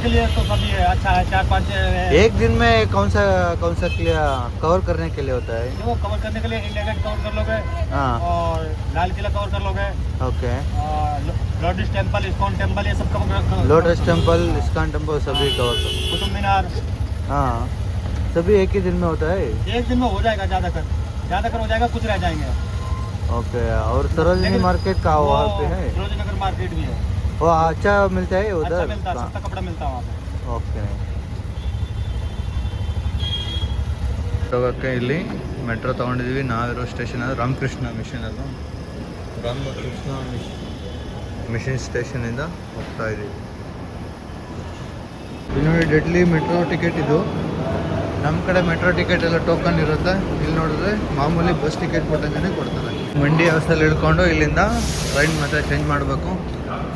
के लिए तो सभी अच्छा है, 4-5 एक दिन में कौन सा कवर करने के लिए होता है? देखो कवर करने के लिए इंडिया गेट कवर कर लोगे हाँ और लाल किला कवर कर लोगे, okay. Lotus temple, ISKCON temple, ये सब cover, lotus temple, ISKCON temple सभी कवर कर। कुतुब मीनार हाँ सभी एक ही दिन में होता है? एक दिन में हो जाएगा, ज़्यादातर हो जाएगा, कुछ रह जाएंगे। ओके। और सरोजनी मार्केट का वहाँ पे है? सरोजनी नगर मार्केट भी है, वो अच्छा मिलता है उधर? अच्छा मिलता है, सस्ता कपड़ा मिलता है वहाँ पे। ಓಕೆ ಹೋಗೋಕ್ಕೆ ಇಲ್ಲಿ ಮೆಟ್ರೋ ತೊಗೊಂಡಿದ್ದೀವಿ. ನಾವಿರೋ ಸ್ಟೇಷನ್ ಅದು ರಾಮಕೃಷ್ಣ ಮಿಷನ್, ಅದು ರಾಮಕೃಷ್ಣ ಮಿಷನ್ ಸ್ಟೇಷನಿಂದ ಹೋಗ್ತಾ ಇದ್ದೀವಿ. ಇಲ್ಲಿ ನೋಡಿ ಡೆಡ್ಲಿ ಮೆಟ್ರೋ ಟಿಕೆಟ್ ಇದು. ನಮ್ಮ ಕಡೆ ಮೆಟ್ರೋ ಟಿಕೆಟ್ ಎಲ್ಲ ಟೋಕನ್ ಇರುತ್ತೆ, ಇಲ್ಲಿ ನೋಡಿದ್ರೆ ಮಾಮೂಲಿ ಬಸ್ ಟಿಕೆಟ್ ಕೊಟ್ಟಂಗೆ ಕೊಡ್ತಾರೆ. ಮಂಡಿ ಹೌಸಲ್ಲಿ ಇಳ್ಕೊಂಡು ಇಲ್ಲಿಂದ ಟ್ರೈನ್ ಮತ್ತೆ ಚೇಂಜ್ ಮಾಡಬೇಕು.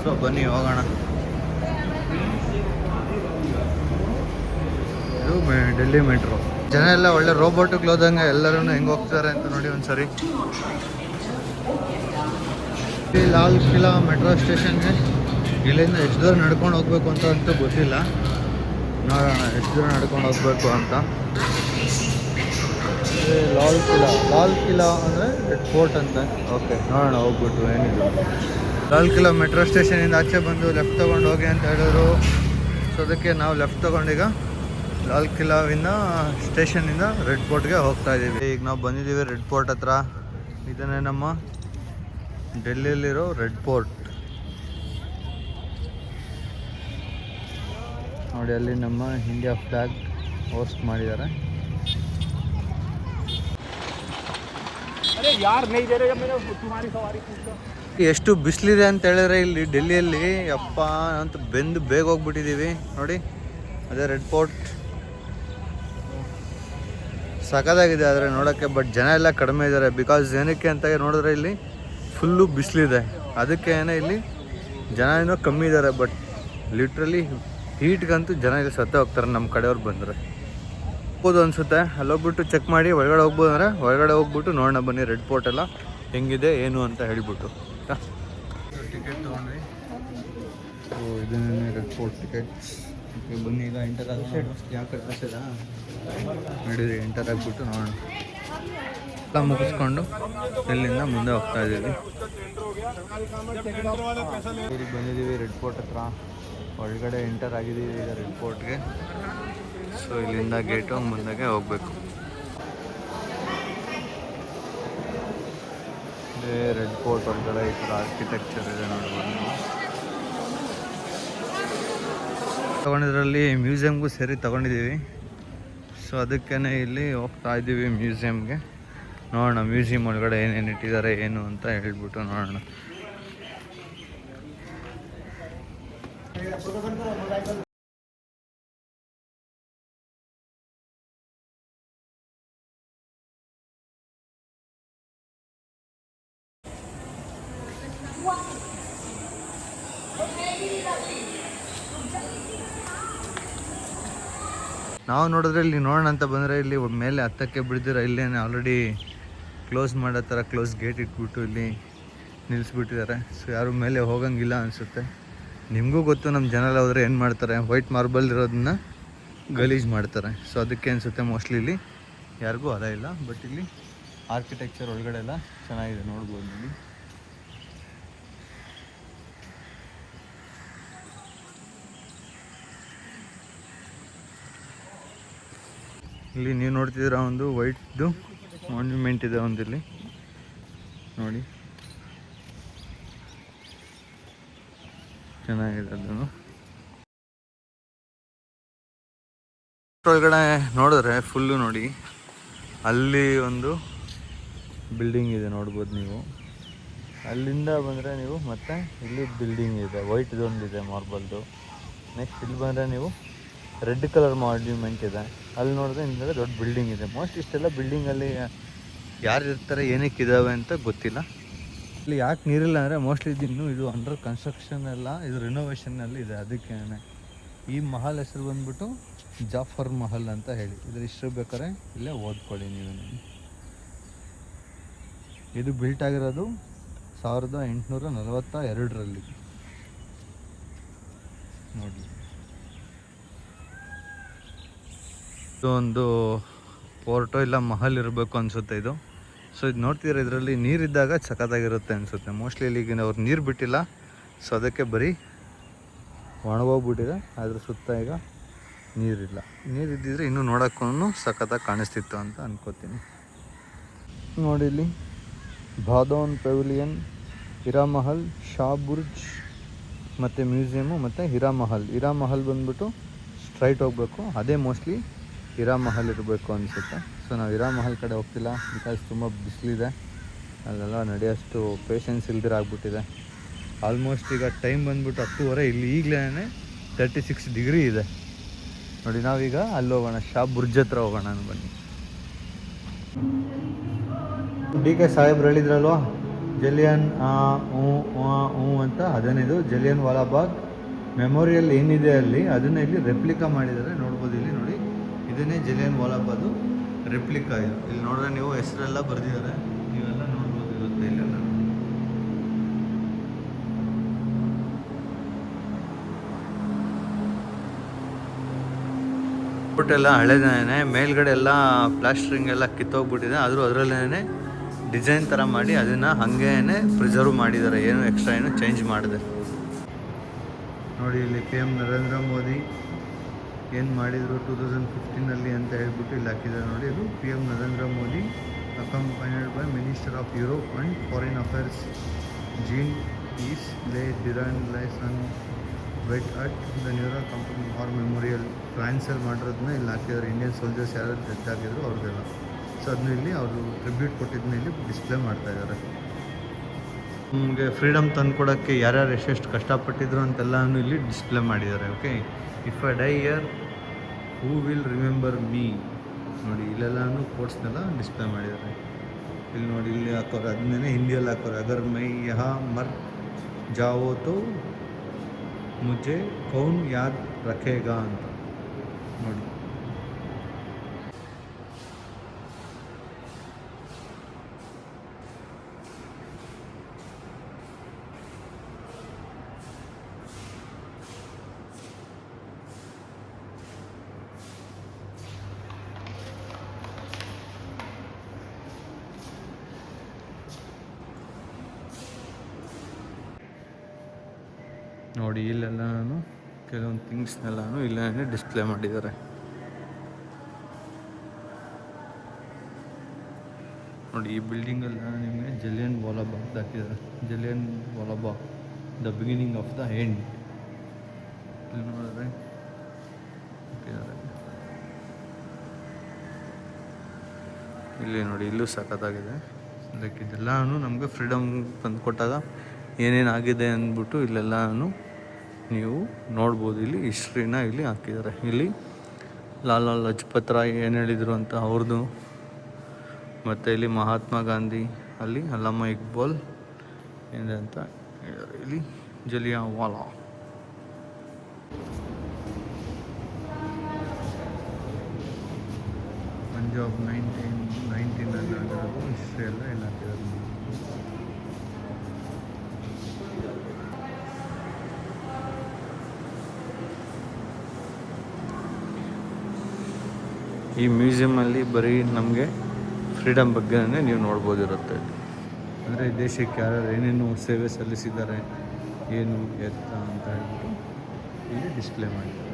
ಸೊ ಬನ್ನಿ ಹೋಗೋಣ. ಇದು ಡೆಲ್ಲಿ ಮೆಟ್ರೋ. ಜನ ಎಲ್ಲ ಒಳ್ಳೆ ರೋಬೋಟಿಗೆ ಹೋದಂಗೆ ಎಲ್ಲರೂ ಹೆಂಗೆ ಹೋಗ್ತಾರೆ ಅಂತ ನೋಡಿ ಒಂದ್ಸರಿ. ಈ ಲಾಲ್ ಕಿಲಾ ಮೆಟ್ರೋ ಸ್ಟೇಷನ್ಗೆ ಇಲ್ಲಿಂದ ಎಷ್ಟು ದೂರ ನಡ್ಕೊಂಡು ಹೋಗ್ಬೇಕು ಅಂತ ಅಂತೂ ಗೊತ್ತಿಲ್ಲ. ನೋಡೋಣ ಎಷ್ಟು ದೂರ ನಡ್ಕೊಂಡು ಹೋಗ್ಬೇಕು ಅಂತ. ಲಾಲ್ ಕಿಲಾ ಅಂದರೆ ರೆಡ್ ಫೋರ್ಟ್ ಅಂತ. ಓಕೆ ನೋಡೋಣ ಹೋಗ್ಬಿಟ್ಟು ಏನಿದೆ. ಲಾಲ್ ಕಿಲಾ ಮೆಟ್ರೋ ಸ್ಟೇಷನಿಂದ ಆಚೆ ಬಂದು ಲೆಫ್ಟ್ ತೊಗೊಂಡು ಹೋಗಿ ಅಂತ ಹೇಳಿದ್ರು. ಸೊ ಅದಕ್ಕೆ ನಾವು ಲೆಫ್ಟ್ ತೊಗೊಂಡೀಗ ಲಾಲ್ ಕಿಲಾವಿಂದ ಸ್ಟೇಷನಿಂದ ರೆಡ್ ಫೋರ್ಟ್ಗೆ ಹೋಗ್ತಾ ಇದ್ದೀವಿ. ಈಗ ನಾವು ಬಂದಿದ್ದೀವಿ ರೆಡ್ ಫೋರ್ಟ್ ಹತ್ರ. ಇದನ್ನೇ ನಮ್ಮ ಡೆಲ್ಲಿಯಲ್ಲಿರೋ ರೆಡ್ ಫೋರ್ಟ್ ನೋಡಿ. ಅಲ್ಲಿ ನಮ್ಮ ಇಂಡಿಯಾ ಫ್ಲಾಗ್ ಹೋಸ್ಟ್ ಮಾಡಿದ್ದಾರೆ. ಎಷ್ಟು ಬಿಸಿಲಿದೆ ಅಂತ ಹೇಳಿದ್ರೆ ಇಲ್ಲಿ ಡೆಲ್ಲಿಯಲ್ಲಿ ಅಪ್ಪ ಅಂತ ಬೆಂದು ಬೇಗ ಹೋಗ್ಬಿಟ್ಟಿದ್ದೀವಿ ನೋಡಿ. ಅದೇ ರೆಡ್ ಫೋರ್ಟ್ ಸಖತ್ತಾಗಿದೆ ಆದರೆ ನೋಡೋಕ್ಕೆ. ಬಟ್ ಜನ ಎಲ್ಲ ಕಡಿಮೆ ಇದ್ದಾರೆ. ಬಿಕಾಸ್ ಏನಕ್ಕೆ ಅಂತ ನೋಡಿದ್ರೆ ಇಲ್ಲಿ ಫುಲ್ಲು ಬಿಸಿಲಿದೆ, ಅದಕ್ಕೆ ಇಲ್ಲಿ ಜನ ಏನೋ ಕಮ್ಮಿ ಇದ್ದಾರೆ. ಬಟ್ ಲಿಟ್ರಲಿ ಹೀಟ್ಗಂತೂ ಜನ ಇಲ್ಲಿ ಸತ್ತೇ ಹೋಗ್ತಾರೆ ನಮ್ಮ ಕಡೆಯವ್ರು ಬಂದರೆ. ಹೋಗ್ಬೋದು ಅನಿಸುತ್ತೆ. ಅಲ್ಲೋಗ್ಬಿಟ್ಟು ಚೆಕ್ ಮಾಡಿ ಒಳಗಡೆ ಹೋಗ್ಬೋದು ಅಂದರೆ ಒಳಗಡೆ ಹೋಗ್ಬಿಟ್ಟು ನೋಡೋಣ ಬನ್ನಿ ರೆಡ್ ಫೋರ್ಟ್ ಎಲ್ಲ ಹೆಂಗಿದೆ ಏನು ಅಂತ ಹೇಳಿಬಿಟ್ಟು. ಟಿಕೆಟ್ ತೊಗೊಂಡ್ವಿ. ಓ ಇದನ್ನೇ ರೆಡ್ ಫೋರ್ಟ್ ಟಿಕೆಟ್. ಬನ್ನಿ ಈಗ ಎಂಟರ್ ಆಗಿ ಯಾಕೆ ಕಳ್ಸಿದ ನಡೀರಿ ಎಂಟರ್ ಆಗಿಬಿಟ್ಟು ನೋಡೋಣ. ಎಲ್ಲ ಮುಗಿಸ್ಕೊಂಡು ಇಲ್ಲಿಂದ ಮುಂದೆ ಹೋಗ್ತಾ ಇದ್ದೀವಿ. ಊರಿಗೆ ಬಂದಿದ್ದೀವಿ ರೆಡ್ ಫೋರ್ಟ್ ಹತ್ರ. ಒಳಗಡೆ ಎಂಟರ್ ಆಗಿದ್ದೀವಿ ಈಗ ರೆಡ್ ಫೋರ್ಟ್ಗೆ. ಸೊ ಇಲ್ಲಿಂದ ಗೇಟು ಮುಂದೆಗೆ ಹೋಗಬೇಕು. ಇದೇ ರೆಡ್ ಫೋರ್ಟ್ ಒಳಗಡೆ ಈ ಥರ ಆರ್ಕಿಟೆಕ್ಚರ್ ಇದೆ ನೋಡ್ಬೋದು ನೀವು. ತೊಗೊಂಡಿದ್ರಲ್ಲಿ ಮ್ಯೂಸಿಯಮ್ಗೂ ಸೇರಿ ತೊಗೊಂಡಿದ್ದೀವಿ. ಸೊ ಅದಕ್ಕೇ ಇಲ್ಲಿ ಹೋಗ್ತಾ ಇದ್ದೀವಿ ಮ್ಯೂಸಿಯಮ್ಗೆ. ನೋಡೋಣ ಮ್ಯೂಸಿಯಮ್ ಒಳಗಡೆ ಏನೇನು ಇಟ್ಟಿದ್ದಾರೆ ಏನು ಅಂತ ಹೇಳ್ಬಿಟ್ಟು ನೋಡೋಣ. ನಾವು ನೋಡಿದ್ರೆ ಇಲ್ಲಿ ನೋಡೋಣ ಅಂತ ಬಂದರೆ ಇಲ್ಲಿ ಮೇಲೆ ಹತ್ತಕ್ಕೆ ಬಿಡ್ದಿರ ಇಲ್ಲೇನೆ ಆಲ್ರೆಡಿ ಕ್ಲೋಸ್ ಮಾಡೋ ಥರ ಕ್ಲೋಸ್ ಗೇಟ್ ಇಟ್ಬಿಟ್ಟು ಇಲ್ಲಿ ನಿಲ್ಲಿಸ್ಬಿಟ್ಟಿದ್ದಾರೆ. ಸೊ ಯಾರು ಮೇಲೆ ಹೋಗಂಗಿಲ್ಲ ಅನಿಸುತ್ತೆ. ನಿಮಗೂ ಗೊತ್ತು ನಮ್ಮ ಜನ ಹೋದರೆ ಏನು ಮಾಡ್ತಾರೆ, ವೈಟ್ ಮಾರ್ಬಲ್ ಇರೋದನ್ನ ಗಲೀಜು ಮಾಡ್ತಾರೆ. ಸೊ ಅದಕ್ಕೆ ಅನಿಸುತ್ತೆ ಮೋಸ್ಟ್ಲಿ ಇಲ್ಲಿ ಯಾರಿಗೂ ಅಲ್ಲ ಇಲ್ಲ. ಬಟ್ ಇಲ್ಲಿ ಆರ್ಕಿಟೆಕ್ಚರ್ ಒಳಗಡೆ ಎಲ್ಲ ಚೆನ್ನಾಗಿದೆ ನೋಡ್ಬೋದು ನೋಡಿ. ಇಲ್ಲಿ ನೀವು ನೋಡ್ತಿದ್ದೀರ ಒಂದು ವೈಟ್ದು ಮಾನ್ಯುಮೆಂಟ್ ಇದೆ ಒಂದು ಇಲ್ಲಿ ನೋಡಿ, ಚೆನ್ನಾಗಿದೆ ಅದನ್ನು. ಒಳಗಡೆ ನೋಡಿದ್ರೆ ಫುಲ್ಲು ನೋಡಿ ಅಲ್ಲಿ ಒಂದು ಬಿಲ್ಡಿಂಗ್ ಇದೆ ನೋಡ್ಬೋದು ನೀವು. ಅಲ್ಲಿಂದ ಬಂದರೆ ನೀವು ಮತ್ತೆ ಇಲ್ಲಿ ಬಿಲ್ಡಿಂಗ್ ಇದೆ ವೈಟ್ದೊಂದಿದೆ ಮಾರ್ಬಲ್ದು. ನೆಕ್ಸ್ಟ್ ಇಲ್ಲಿ ಬಂದರೆ ನೀವು ರೆಡ್ ಕಲರ್ ಮಾನ್ಯುಮೆಂಟ್ ಇದೆ. ಅಲ್ಲಿ ನೋಡಿದ್ರೆ ಹಿಂದೆ ದೊಡ್ಡ ಬಿಲ್ಡಿಂಗ್ ಇದೆ. ಮೋಸ್ಟ್ ಇಷ್ಟೆಲ್ಲ ಬಿಲ್ಡಿಂಗಲ್ಲಿ ಯಾರು ಇರ್ತಾರೆ ಏನಕ್ಕೆ ಇದ್ದಾವೆ ಅಂತ ಗೊತ್ತಿಲ್ಲ. ಇಲ್ಲಿ ಯಾಕೆ ನೀರಿಲ್ಲ ಅಂದರೆ ಮೋಸ್ಟ್ಲಿ ಇದು ಅಂಡರ್ ಕನ್ಸ್ಟ್ರಕ್ಷನ್ ಎಲ್ಲ ಇದು ರಿನೋವೇಷನ್ನಲ್ಲಿ ಇದೆ. ಅದಕ್ಕೆ ಈ ಮಹಲ್ ಹೆಸರು ಬಂದ್ಬಿಟ್ಟು ಜಾಫರ್ ಮಹಲ್ ಅಂತ ಹೇಳಿ. ಇದ್ರ ಇಷ್ಟು ಬೇಕಾದ್ರೆ ಇಲ್ಲೇ ಓದ್ಕೊಳ್ಳಿ ನೀವು. ಇದು ಬಿಲ್ಟ್ ಆಗಿರೋದು 1842 ನೋಡಿ. ಇದು ಒಂದು ಪೋರ್ಟೋ ಇಲ್ಲ ಮಹಲ್ ಇರಬೇಕು ಅನಿಸುತ್ತೆ ಇದು. ಸೊ ಇದು ನೋಡ್ತಿದ್ರೆ ಇದರಲ್ಲಿ ನೀರಿದ್ದಾಗ ಸಖತ್ತಾಗಿರುತ್ತೆ ಅನಿಸುತ್ತೆ. ಮೋಸ್ಟ್ಲಿ ಇಲ್ಲಿಗೆ ಅವ್ರು ನೀರು ಬಿಟ್ಟಿಲ್ಲ, ಸೊ ಅದಕ್ಕೆ ಬರೀ ಒಣಗೋಗ್ಬಿಟ್ಟಿದೆ. ಅದ್ರ ಸುತ್ತ ಈಗ ನೀರಿಲ್ಲ. ನೀರಿದ್ದಿದ್ರೆ ಇನ್ನೂ ನೋಡೋಕ್ಕೂ ಸಖತ್ತಾಗಿ ಕಾಣಿಸ್ತಿತ್ತು ಅಂತ ಅನ್ಕೋತೀನಿ. ನೋಡಿ ಇಲ್ಲಿ ಬಾದೋನ್ ಪೆವಿಲಿಯನ್, ಹಿರಾಮಹಲ್, ಶಾ ಬುರ್ಜ್ ಮತ್ತು ಮ್ಯೂಸಿಯಮು ಮತ್ತು ಹಿರಾಮಹಲ್ ಬಂದ್ಬಿಟ್ಟು ಸ್ಟ್ರೈಟ್ ಹೋಗಬೇಕು. ಅದೇ ಮೋಸ್ಟ್ಲಿ ಹಿರಾಮಹಲ್ ಇರಬೇಕು ಅನಿಸುತ್ತೆ. ಸೊ ನಾವು ಹಿರಾಮಹಲ್ ಕಡೆ ಹೋಗ್ತಿಲ್ಲ, ಬಿಕಾಸ್ ತುಂಬ ಬಿಸಿಲಿದೆ, ಅಲ್ಲೆಲ್ಲ ನಡೆಯೋಷ್ಟು ಪೇಷನ್ಸ್ ಇಲ್ದಿರ ಆಗ್ಬಿಟ್ಟಿದೆ. ಆಲ್ಮೋಸ್ಟ್ ಈಗ ಟೈಮ್ ಬಂದ್ಬಿಟ್ಟು 10:30. ಇಲ್ಲಿ ಈಗಲೇ 36 ಡಿಗ್ರಿ ಇದೆ ನೋಡಿ. ನಾವೀಗ ಅಲ್ಲಿ ಹೋಗೋಣ, ಶಾ ಬುರ್ಜ್ ಹತ್ರ ಹೋಗೋಣ ಬನ್ನಿ. ಡಿ.ಕೆ. ಸಾಹೇಬ್ರು ಹೇಳಿದ್ರಲ್ವ ಜಲಿಯನ್ ಅಂತ, ಅದೇನಿದು ಜಲಿಯನ್ ವಾಲಾಬಾಗ್ ಮೆಮೋರಿಯಲ್ ಏನಿದೆ ಅಲ್ಲಿ, ಅದನ್ನು ಇಲ್ಲಿ ರೆಪ್ಲಿಕಾ ಮಾಡಿದ್ದಾರೆ. ನೋಡ್ಬೋದು ಇಲ್ಲಿ ನೋಡಿ, ಇದನ್ನೇ ಜಲಿಯನ್ ವಾಲಾಬಾದು ರೆಪ್ಲಿಕಾ. ಇಲ್ಲಿ ನೋಡಿದ್ರೆ ನೀವು ಹೆಸರೆಲ್ಲ ಬರೆದಿದ್ದಾರೆ, ನೀವೆಲ್ಲ ನೋಡ್ಬೋದು ಇರುತ್ತೆ ಇಲ್ಲೆಲ್ಲ. ಎಲ್ಲ ಹಳೆದೇನೆ, ಮೇಲ್ಗಡೆ ಎಲ್ಲ ಪ್ಲಾಸ್ಟ್ರಿಂಗ್ ಎಲ್ಲ ಕಿತ್ತೋಗ್ಬಿಟ್ಟಿದೆ. ಆದರೂ ಅದರಲ್ಲೇ ಡಿಸೈನ್ ಥರ ಮಾಡಿ ಅದನ್ನು ಹಾಗೇ ಪ್ರಿಸರ್ವ್ ಮಾಡಿದ್ದಾರೆ, ಏನು ಎಕ್ಸ್ಟ್ರಾ ಏನು ಚೇಂಜ್ ಮಾಡಿದೆ. ನೋಡಿ ಇಲ್ಲಿ PM ನರೇಂದ್ರ ಮೋದಿ ಏನು ಮಾಡಿದರು 2015 ಅಂತ ಹೇಳ್ಬಿಟ್ಟು ಇಲ್ಲಿ ಹಾಕಿದ್ದಾರೆ ನೋಡಿ. ಇದು PM Narendra Modi accompanied by minister of Europe and foreign affairs Jean Yves Le Drian ಲೈಸನ್ ವೆಟ್ at the New York company war memorial. ಫ್ರಾನ್ಸಲ್ಲಿ ಮಾಡಿರೋದನ್ನ ಇಲ್ಲಿ ಹಾಕಿದ್ದಾರೆ. ಇಂಡಿಯನ್ ಸೋಲ್ಜರ್ಸ್ ಯಾರು ಡೆತ್ ಆಗಿದ್ರು ಅವ್ರದ್ದೆಲ್ಲ. ಸೊ ಅದನ್ನ ಇಲ್ಲಿ ಅವರು ಟ್ರಿಬ್ಯೂಟ್ ಕೊಟ್ಟಿದ್ದನ್ನ ಇಲ್ಲಿ ಡಿಸ್ಪ್ಲೇ ಮಾಡ್ತಾಯಿದ್ದಾರೆ. ನಮಗೆ ಫ್ರೀಡಮ್ ತಂದುಕೊಡೋಕ್ಕೆ ಯಾರ್ಯಾರು ಎಷ್ಟೆಷ್ಟು ಕಷ್ಟಪಟ್ಟಿದ್ರು ಅಂತೆಲ್ಲನೂ ಇಲ್ಲಿ ಡಿಸ್ಪ್ಲೇ ಮಾಡಿದ್ದಾರೆ. Okay, if I dye year who will remember me ನೋಡಿ, ಇಲ್ಲೆಲ್ಲನೂ ಕೋಟ್ಸ್ನೆಲ್ಲ ಡಿಸ್ಪ್ಲೇ ಮಾಡಿದ್ದಾರೆ. ಇಲ್ಲಿ ನೋಡಿ, ಇಲ್ಲಿ ಹಾಕೋರು ಅದನ್ನೇ ಹಿಂದಿಯಲ್ಲಿ ಹಾಕೋರು, ಅಗರ್ ಮೈ ಯಹಾ ಮರ್ ಜಾವೋ ತೋ ಮುझे ಕೌನ್ ಯಾದ್ ರಖೇಗಾ ಅಂತ ನೋಡಿ. ನೋಡಿ ಇಲ್ಲೆಲ್ಲನೂ ಕೆಲವೊಂದು ಥಿಂಗ್ಸ್ನೆಲ್ಲನೂ ಇಲ್ಲೇ ಡಿಸ್ಪ್ಲೇ ಮಾಡಿದ್ದಾರೆ. ನೋಡಿ ಈ ಬಿಲ್ಡಿಂಗೆಲ್ಲ ನಿಮಗೆ ಜಲಿಯನ್ ವಾಲಾಬಾಗ್ ಹಾಕಿದ್ದಾರೆ. Jallian Walabagh the beginning of the end ಇಲ್ಲಿ ನೋಡಿದ್ರೆ ಹಾಕಿದ್ದಾರೆ. ಇಲ್ಲಿ ನೋಡಿ, ಇಲ್ಲೂ ಸಖತ್ತಾಗಿದೆ. ಲೈಕ್ ಇದೆಲ್ಲನೂ ನಮಗೆ ಫ್ರೀಡಮ್ ತಂದು ಕೊಟ್ಟಾಗ ಏನೇನಾಗಿದೆ ಅಂದ್ಬಿಟ್ಟು ಇಲ್ಲೆಲ್ಲನೂ ನೀವು ನೋಡ್ಬೋದು. ಇಲ್ಲಿ ಹಿಸ್ಟ್ರಿನ ಇಲ್ಲಿ ಹಾಕಿದ್ದಾರೆ. ಇಲ್ಲಿ ಲಾಲಾ ಲಜಪತ್ ರಾಯ್ ಏನು ಹೇಳಿದರು ಅಂತ ಅವ್ರದ್ದು, ಮತ್ತು ಇಲ್ಲಿ ಮಹಾತ್ಮ ಗಾಂಧಿ, ಅಲ್ಲಿ ಅಲ್ಲಮ್ಮ ಇಕ್ಬಾಲ್ ಏನಿದೆ ಅಂತ ಹೇಳಿದ್ದಾರೆ. ಇಲ್ಲಿ ಜಲಿಯನ್ ವಾಲಾ ಪಂಜಾಬ್ 1919 ಆಗಿರೋದು ಹಿಸ್ಟ್ರಿ ಎಲ್ಲ ಇಲ್ಲಿ ಹಾಕಿದ್ದಾರೆ. ಈ ಮ್ಯೂಸಿಯಮಲ್ಲಿ ಬರೀ ನಮಗೆ ಫ್ರೀಡಮ್ ಬಗ್ಗೆನೇ ನೀವು ನೋಡ್ಬೋದಿರುತ್ತೆ. ಅಂದರೆ ದೇಶಕ್ಕೆ ಯಾರ್ಯಾರು ಏನೇನು ಸೇವೆ ಸಲ್ಲಿಸಿದ್ದಾರೆ, ಏನು ಎತ್ತ ಅಂತ ಹೇಳ್ಬಿಟ್ಟು ಇಲ್ಲಿ ಡಿಸ್ಪ್ಲೇ ಮಾಡಿದ್ದಾರೆ.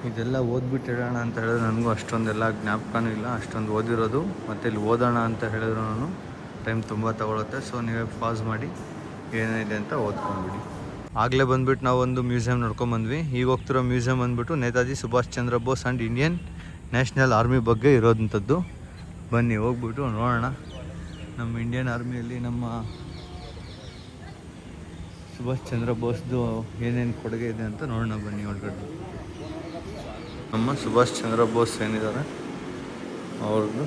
ಇದೆಲ್ಲ ಓದ್ಬಿಟ್ಟು ಹೇಳೋಣ ಅಂತ ಹೇಳಿದ್ರೆ ನನಗೂ ಅಷ್ಟೊಂದೆಲ್ಲ ಜ್ಞಾಪಕನೂ ಇಲ್ಲ, ಅಷ್ಟೊಂದು ಓದಿರೋದು. ಮತ್ತು ಇಲ್ಲಿ ಓದೋಣ ಅಂತ ಹೇಳಿದ್ರು ನಾನು ಟೈಮ್ ತುಂಬ ತಗೊಳುತ್ತೆ. ಸೊ ನೀವೇ ಪಾಸ್ ಮಾಡಿ ಏನಿದೆ ಅಂತ ಓದ್ಕೊಂಡ್ಬಿಡಿ. ಆಗಲೇ ಬಂದುಬಿಟ್ಟು ನಾವು ಒಂದು ಮ್ಯೂಸಿಯಂ ನೋಡ್ಕೊಂಬಂದ್ವಿ. ಈಗ ಹೋಗ್ತಿರೋ ಮ್ಯೂಸಿಯಂ ಬಂದುಬಿಟ್ಟು Netaji Subhash Chandra Bose and Indian national army ಬಗ್ಗೆ ಇರೋದಂಥದ್ದು. ಬನ್ನಿ ಹೋಗ್ಬಿಟ್ಟು ನೋಡೋಣ ನಮ್ಮ ಇಂಡಿಯನ್ ಆರ್ಮಿಯಲ್ಲಿ ನಮ್ಮ ಸುಭಾಷ್ ಚಂದ್ರ ಬೋಸ್ದು ಏನೇನು ಕೊಡುಗೆ ಇದೆ ಅಂತ ನೋಡೋಣ. ಬನ್ನಿ ಒಳಗಡೆ ನಮ್ಮ ಸುಭಾಷ್ ಚಂದ್ರ ಬೋಸ್ ಏನಿದ್ದಾರೆ ಅವ್ರದ್ದು.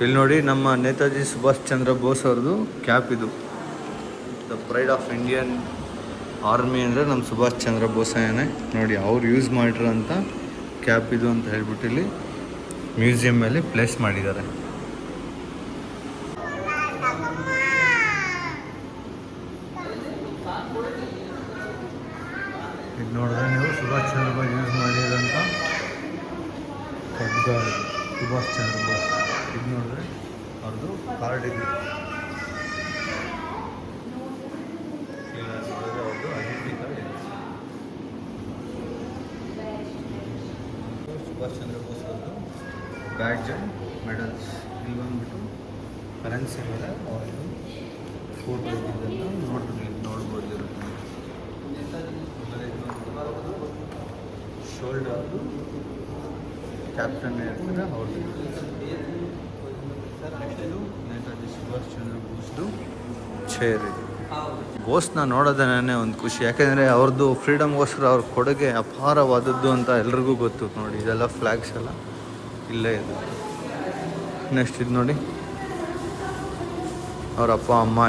ಇಲ್ಲಿ ನೋಡಿ, ನಮ್ಮ ನೇತಾಜಿ ಸುಭಾಷ್ ಚಂದ್ರ ಬೋಸ್ ಅವ್ರದ್ದು ಕ್ಯಾಪ್ ಇದು. The pride of Indian army ಅಂದರೆ ನಮ್ಮ ಸುಭಾಷ್ ಚಂದ್ರ ಬೋಸೇನೆ ನೋಡಿ. ಅವ್ರು ಯೂಸ್ ಮಾಡಿರೋಂಥ ಕ್ಯಾಪ್ ಇದು ಅಂತ ಹೇಳ್ಬಿಟ್ಟು ಇಲ್ಲಿ ಮ್ಯೂಸಿಯಮ್ಮಲ್ಲಿ ಪ್ಲೇಸ್ ಮಾಡಿದ್ದಾರೆ. ಇದು ನೋಡಿದ್ರೆ ನೀವು ಸುಭಾಷ್ ಚಂದ್ರ ಬೋಸ್ ಯೂಸ್ ಮಾಡಿರೋಂಥ ಖಡ್ಗ ಇದು. ಸುಭಾಷ್ ಚಂದ್ರ ಬೋಸ್ ಇದು ನೋಡಿದ್ರೆ ಅವ್ರದ್ದು ಕಾರ್ಡ್ ಇದೆ. ಇಲ್ಲ ನೋಡಿದ್ರೆ ಅವ್ರದ್ದು ಐಡೆಂಟಿ ಕಾರ್ಡ್ ಇದೆ. ಸುಭಾಷ್ ಚಂದ್ರ ಬೋಸ್ ಅವ್ರದ್ದು ಬ್ಯಾಡ್ಜ್ ಆ್ಯಂಡ್ ಮೆಡಲ್ಸ್. ಇಲ್ಲಿ ಬಂದುಬಿಟ್ಟು ಕರೆನ್ಸಿ ಮೇಲೆ ಅವ್ರದ್ದು ಫೋಟೋ ಇದ್ದಿದ್ದನ್ನು ನೋಡ್ಬೋದು ಇರುತ್ತೆ. ಶೋಲ್ಡರ್ದು ಕ್ಯಾಪ್ಟನ್ ಇರ್ತಾರೆ ಅವ್ರದ್ದು. ನೆಕ್ಸ್ಟ್ ಇದು ನೇತಾಜಿ ಸುಭಾಷ್ ಚಂದ್ರ ಬೋಸ್ದು ಚೇರ್ ಇದು. ಬೋಸ್ನ ನೋಡೋದೇನೇ ಒಂದು ಖುಷಿ, ಯಾಕೆಂದರೆ ಅವ್ರದ್ದು ಫ್ರೀಡಮ್ಗೋಸ್ಕರ ಅವ್ರ ಕೊಡುಗೆ ಅಪಾರವಾದದ್ದು ಅಂತ ಎಲ್ರಿಗೂ ಗೊತ್ತು. ನೋಡಿ ಇದೆಲ್ಲ ಫ್ಲ್ಯಾಗ್ಸ್ ಎಲ್ಲ ಇಲ್ಲೇ ಇದೆ. ನೆಕ್ಸ್ಟ್ ಇದು ನೋಡಿ ಅವ್ರ ಅಪ್ಪ ಅಮ್ಮ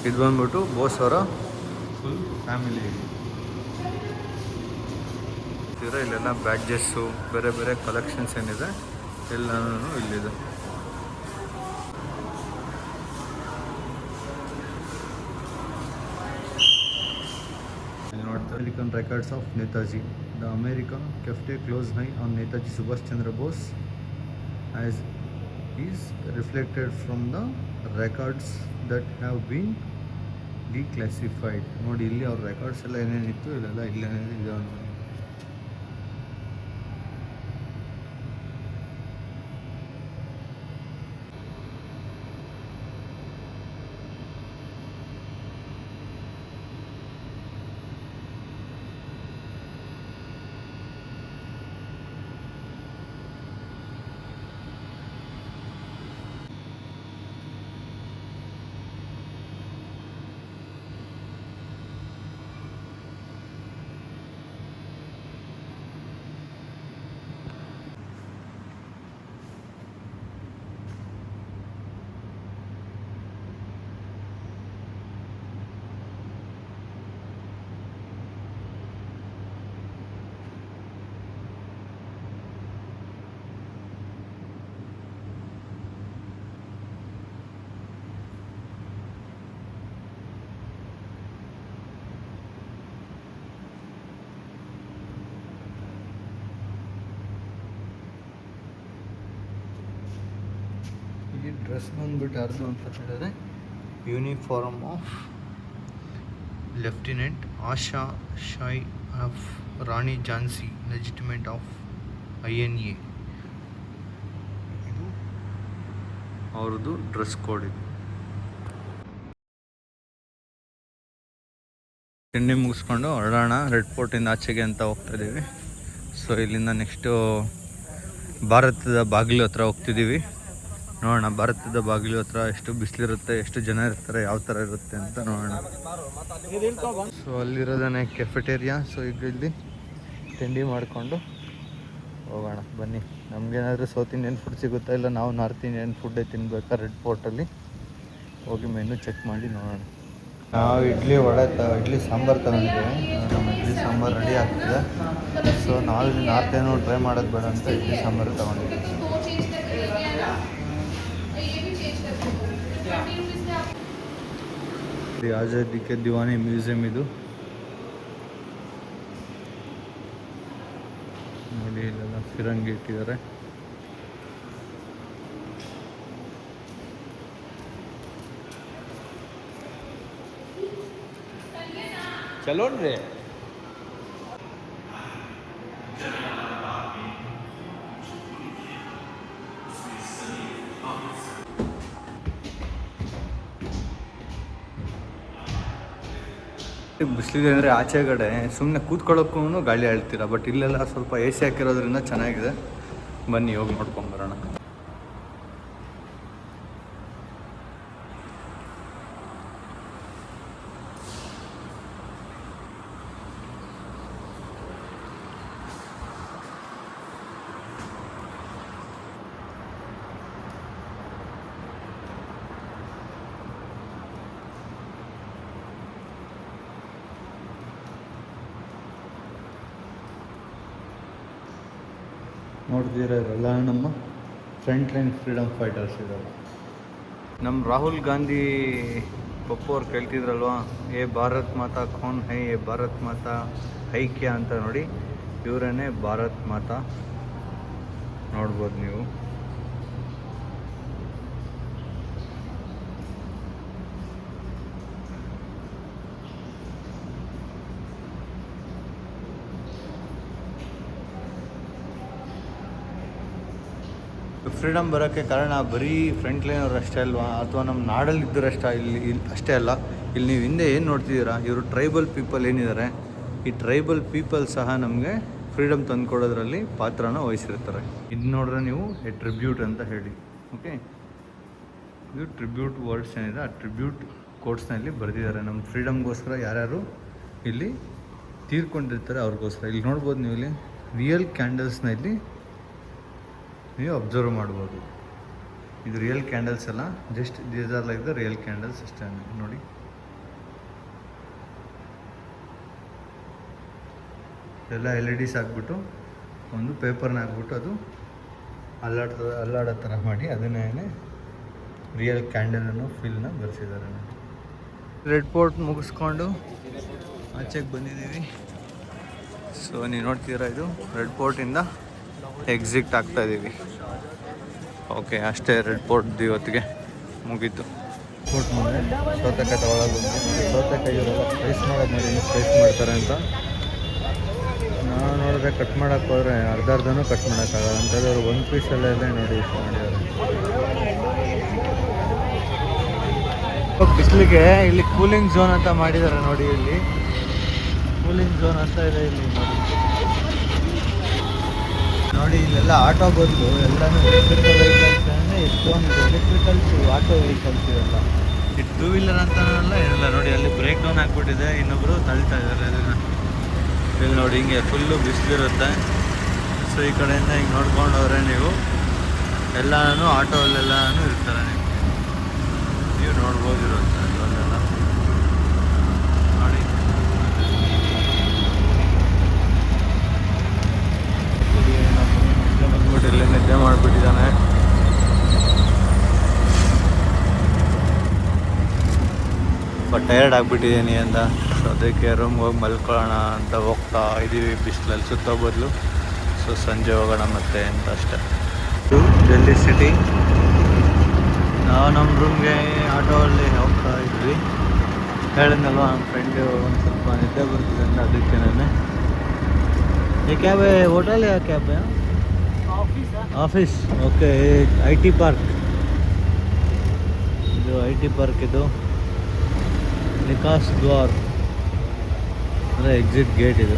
ಇದು ಬಂದ್ಬಿಟ್ಟು ಬೋಸ್ ಅವರ ಫುಲ್ ಫ್ಯಾಮಿಲಿ ಇದೆ. ಇಲ್ಲೆಲ್ಲ ಬ್ಯಾಡ್ಜಸ್ಸು ಬೇರೆ ಬೇರೆ ಕಲೆಕ್ಷನ್ಸ್ ಏನಿದೆ ಎಲ್ಲನೂ ಇಲ್ಲಿದೆ. American records of Netaji. The American kept a close eye on Netaji Subhash Chandra Bose as is reflected from the records that have been declassified. ನೋಡಿ ಇಲ್ಲಿ ಅವ್ರ ರೆಕಾರ್ಡ್ಸ್ ಎಲ್ಲ ಏನೇನಿತ್ತು ಇಲ್ಲೆಲ್ಲ ಇಲ್ಲೇನಿದೆ ಇದೆ. ಈ ಡ್ರೆಸ್ ಬಂದ್ಬಿಟ್ಟು ಯಾರ್ದು ಅಂತ ಹೇಳಿದ್ರೆ uniform of lieutenant Asha Shai of Rani Jhansi legitimate of INA. ಇದು ಅವ್ರದ್ದು ಡ್ರೆಸ್ ಕೋಡ್ ಇದು. ತಿಂಡಿ ಮುಗಿಸ್ಕೊಂಡು ಹೊರಡೋಣ ರೆಡ್ ಫೋರ್ಟಿಂದ ಆಚೆಗೆ ಅಂತ ಹೋಗ್ತಾ ಇದ್ದೀವಿ. ಸೊ ಇಲ್ಲಿಂದ ನೆಕ್ಸ್ಟು ಭಾರತದ ಬಾಗಿಲು ಹತ್ರ ಹೋಗ್ತಿದ್ದೀವಿ. ನೋಡೋಣ ಭಾರತದ ಬಾಗಿಲು ಹತ್ರ ಎಷ್ಟು ಬಿಸಿಲಿರುತ್ತೆ, ಎಷ್ಟು ಜನ ಇರ್ತಾರೆ, ಯಾವ ಥರ ಇರುತ್ತೆ ಅಂತ ನೋಡೋಣ. So ಅಲ್ಲಿರೋದನ್ನೇ cafeteria. ಸೊ ಈಗ ಇಲ್ಲಿ ತಿಂಡಿ ಮಾಡಿಕೊಂಡು ಹೋಗೋಣ ಬನ್ನಿ. ನಮಗೇನಾದರೂ ಸೌತ್ ಇಂಡಿಯನ್ ಫುಡ್ ಸಿಗುತ್ತಾ ಇಲ್ಲ ನಾವು ನಾರ್ತ್ ಇಂಡಿಯನ್ ಫುಡ್ಡೇ ತಿನ್ಬೇಕಾ ರೆಡ್ ಫೋರ್ಟಲ್ಲಿ ಹೋಗಿ ಮೆನು ಚೆಕ್ ಮಾಡಿ ನೋಡೋಣ. ನಾವು ಇಡ್ಲಿ ಸಾಂಬಾರು ತಗೊಂಡಿದ್ದೇವೆ. ನಮ್ಮ ಇಡ್ಲಿ ಸಾಂಬಾರು ರೆಡಿ ಆಗ್ತಿದೆ. ಸೊ ನಾವು ಇಲ್ಲಿ ನಾರ್ತ್ ಏನೋ ಟ್ರೈ ಮಾಡೋದು ಬೇಡ ಅಂತ ಇಡ್ಲಿ ಸಾಂಬಾರು ತಗೊಂಡಿದ್ದೀವಿ. ಆಜಾದಿ ಕೆ ದಿವಾನಿ ಮ್ಯೂಸಿಯಂ ಇದು ನೋಡಿ. ಇಲ್ಲೆಲ್ಲ ಫಿರಂಗಿ ಇಟ್ಟಿದ್ದಾರೆ. ಚಲೋನ್ರಿ ಬಿಸಿಲಿದೆ ಅಂದರೆ ಆಚೆ ಕಡೆ ಸುಮ್ಮನೆ ಕೂತ್ಕೊಳ್ಳೋಕ್ಕೂ ಗಾಳಿ ಆಳ್ತೀರ. ಬಟ್ ಇಲ್ಲೆಲ್ಲ ಸ್ವಲ್ಪ AC ಹಾಕಿರೋದ್ರಿಂದ ಚೆನ್ನಾಗಿದೆ. ಬನ್ನಿ ಹೋಗಿ ನೋಡ್ಕೊಂಬರೋಣ. ನೋಡ್ತಿದ್ದೀರ ಇವರೆಲ್ಲ ನಮ್ಮ ಫ್ರಂಟ್ ಲೈನ್ ಫ್ರೀಡಮ್ ಫೈಟರ್ಸ್ ಇದ್ದಾರೆ. ನಮ್ಮ ರಾಹುಲ್ ಗಾಂಧಿ ಪಪ್ಪು ಅವ್ರು ಕೇಳ್ತಿದ್ರಲ್ವಾ, ಏ ಭಾರತ್ ಮಾತಾ ಖೋನ್ ಹೈ, ಏ ಭಾರತ್ ಮಾತಾ ಐಕ್ಯ ಅಂತ. ನೋಡಿ ಇವರೇ ಭಾರತ್ ಮಾತಾ, ನೋಡ್ಬೋದು ನೀವು. ಫ್ರೀಡಮ್ ಬರೋಕ್ಕೆ ಕಾರಣ ಬರೀ ಫ್ರಂಟ್ ಲೈನ್ ಅವ್ರು ಅಷ್ಟೇ ಅಲ್ವಾ, ಅಥವಾ ನಮ್ಮ ನಾಡಲ್ಲಿ ಇದ್ದರಷ್ಟೇ ಇಲ್ಲಿ ಅಷ್ಟೇ ಅಲ್ಲ. ಇಲ್ಲಿ ನೀವು ಹಿಂದೆ ಏನು ನೋಡ್ತಿದ್ದೀರಾ, ಇವರು ಟ್ರೈಬಲ್ ಪೀಪಲ್ ಏನಿದ್ದಾರೆ, ಈ ಟ್ರೈಬಲ್ ಪೀಪಲ್ ಸಹ ನಮಗೆ ಫ್ರೀಡಮ್ ತಂದುಕೊಡೋದ್ರಲ್ಲಿ ಪಾತ್ರನ ವಹಿಸಿರ್ತಾರೆ. ಇದು ನೋಡ್ರೆ ನೀವು ಎ ಟ್ರಿಬ್ಯೂಟ್ ಅಂತ ಹೇಳಿ, ಓಕೆ. ಇದು ಟ್ರಿಬ್ಯೂಟ್ ವರ್ಡ್ಸ್ ಏನಿದೆ, ಆ ಟ್ರಿಬ್ಯೂಟ್ ಕೋಟ್ಸ್ನಲ್ಲಿ ಬರೆದಿದ್ದಾರೆ. ನಮ್ಮ ಫ್ರೀಡಮ್ಗೋಸ್ಕರ ಯಾರ್ಯಾರು ಇಲ್ಲಿ ತೀರ್ಕೊಂಡಿರ್ತಾರೆ ಅವ್ರಿಗೋಸ್ಕರ. ಇಲ್ಲಿ ನೋಡ್ಬೋದು ನೀವು, ಇಲ್ಲಿ ರಿಯಲ್ ಕ್ಯಾಂಡಲ್ಸ್ನ ಇಲ್ಲಿ ನೀವು ಅಬ್ಸರ್ವ್ ಮಾಡ್ಬೋದು. ಇದು ರಿಯಲ್ ಕ್ಯಾಂಡಲ್ಸ್ ಅಲ್ಲ, just these are like the real candles ಅಷ್ಟೇ. ನೋಡಿ ಎಲ್ಲ LEDs ಹಾಕ್ಬಿಟ್ಟು ಒಂದು ಪೇಪರ್ನ ಹಾಕ್ಬಿಟ್ಟು ಅದು ಅಲ್ಲಾಡೋ ಥರ ಮಾಡಿ ಅದನ್ನೇ ರಿಯಲ್ ಕ್ಯಾಂಡಲ್ ಅನ್ನೋ ಫೀಲ್ನ ಬರೆಸಿದ್ದಾರೆ. ರೆಡ್ ಫೋರ್ಟ್ ಮುಗಿಸ್ಕೊಂಡು ಆಚೆಗೆ ಬಂದಿದ್ದೀವಿ. ಸೊ ನೀವು ನೋಡ್ತೀರಾ, ಇದು ರೆಡ್ ಫೋರ್ಟಿಂದ ಎಕ್ಸಿಟ್ ಆಗ್ತಾ ಇದ್ದೀವಿ. ಓಕೆ, ಅಷ್ಟೇ ರೆಡ್ ಫೋರ್ಟ್ ಇವತ್ತಿಗೆ ಮುಗೀತು. ಫೋರ್ಟ್ ಮುಂದೆ ಸೌತೆಕಾಯಿ ತಗೊಳ್ಳೋದು. ಸೌತೆಕಾಯಿ ಇವರೆಲ್ಲ ಸ್ಪೈಸ್ ಮಾಡೋದು ನೋಡಿ, ಸ್ಪೈಸ್ ಮಾಡ್ತಾರೆ ಅಂತ. ನಾವು ನೋಡಿದ್ರೆ ಕಟ್ ಮಾಡೋಕ್ಕೆ ಹೋದರೆ ಅರ್ಧನೂ ಕಟ್ ಮಾಡೋಕ್ಕಾಗಲ್ಲ ಅಂತೇಳಿ ಅವ್ರು ಒಂದು ಪೀಸಲ್ಲೇ ನೋಡಿ ಇಷ್ಟು ಮಾಡಿದ್ದಾರೆ. ಬಿಸಿಲಿಗೆ ಇಲ್ಲಿ ಕೂಲಿಂಗ್ ಝೋನ್ ಅಂತ ಮಾಡಿದ್ದಾರೆ ನೋಡಿ. ಇಲ್ಲಿ ಕೂಲಿಂಗ್ ಝೋನ್ ಅಂತ ಇದೆ ಇಲ್ಲಿ ನೋಡಿ. ಇಲ್ಲೆಲ್ಲ ಆಟೋ ಬದಲು ಎಲ್ಲನೂ ಎಲೆಕ್ಟ್ರಿಕಲ್ ವೆಹಿಕಲ್ಸ್ ಅಂದರೆ ಎಷ್ಟೊಂದು ಎಲೆಕ್ಟ್ರಿಕಲ್ಸ್ ಆಟೋ ವೆಹಿಕಲ್ಸ್ ಇವೆಲ್ಲ. ಇದು 2 ವೀಲರ್ ಅಂತನಲ್ಲ ಏನಿಲ್ಲ ನೋಡಿ. ಅಲ್ಲಿ ಬ್ರೇಕ್ ಡೌನ್ ಆಗಿಬಿಟ್ಟಿದೆ, ಇನ್ನೊಬ್ಬರು ತಳ್ತಾ ಇದ್ದಾರೆ ಅದನ್ನು. ಇಲ್ಲಿ ನೋಡಿ ಹಿಂಗೆ ಫುಲ್ಲು ಬಿಸಿಲಿರುತ್ತೆ. ಸೊ ಈ ಕಡೆಯಿಂದ ಹಿಂಗೆ ನೋಡ್ಕೊಂಡವ್ರೆ ನೀವು, ಎಲ್ಲನೂ ಆಟೋಲ್ಲೆಲ್ಲನೂ ಇರ್ತಾರೆ. ನೀವು ನೋಡ್ಬೋದಿರುತ್ತೆ ಅಲ್ಲೆಲ್ಲ ನೋಡಿ. ಬಂದ್ಬಿಟ್ಟು ಇಲ್ಲೇ ನಿದ್ದೆ ಮಾಡಿಬಿಟ್ಟಿದ್ದಾನೆ. ಟಯರ್ಡ್ ಆಗಿಬಿಟ್ಟಿದ್ದೀನಿ ಅಂತ, ಸೊ ಅದಕ್ಕೆ ರೂಮ್ಗೆ ಹೋಗಿ ಮಲ್ಕೊಳ್ಳೋಣ ಅಂತ ಹೋಗ್ತಾ ಇದ್ದೀವಿ. ಬಿಸಿಲಲ್ಲಿ ಸುತ್ತೋ ಬದಲು ಸೊ ಸಂಜೆ ಹೋಗೋಣ ಮತ್ತೆ ಅಂತ ಅಷ್ಟೇ. ಡೆಲ್ಲಿ ಸಿಟಿ. ನಾವು ನಮ್ಮ ರೂಮ್ಗೆ ಆಟೋಲ್ಲಿ ಹೋಗ್ತಾ ಇದ್ವಿ. ಹೇಳಿದ್ನಲ್ವ ನಮ್ಮ ಫ್ರೆಂಡು ಒಂದು ಸ್ವಲ್ಪ ನಿದ್ದೆ ಬರ್ತಿದೆ ಅಂತ, ಅದಕ್ಕೆ ನಾನು ये कैब है, होटल या कैब है? ऑफिस. Okay, IT park. ಇದು IT ಪಾರ್ಕ್. ಇದು ನಿಕಾಸ್ ದ್ವಾರ್ ಅಂದರೆ ಎಕ್ಸಿಟ್ ಗೇಟ್ ಇದು.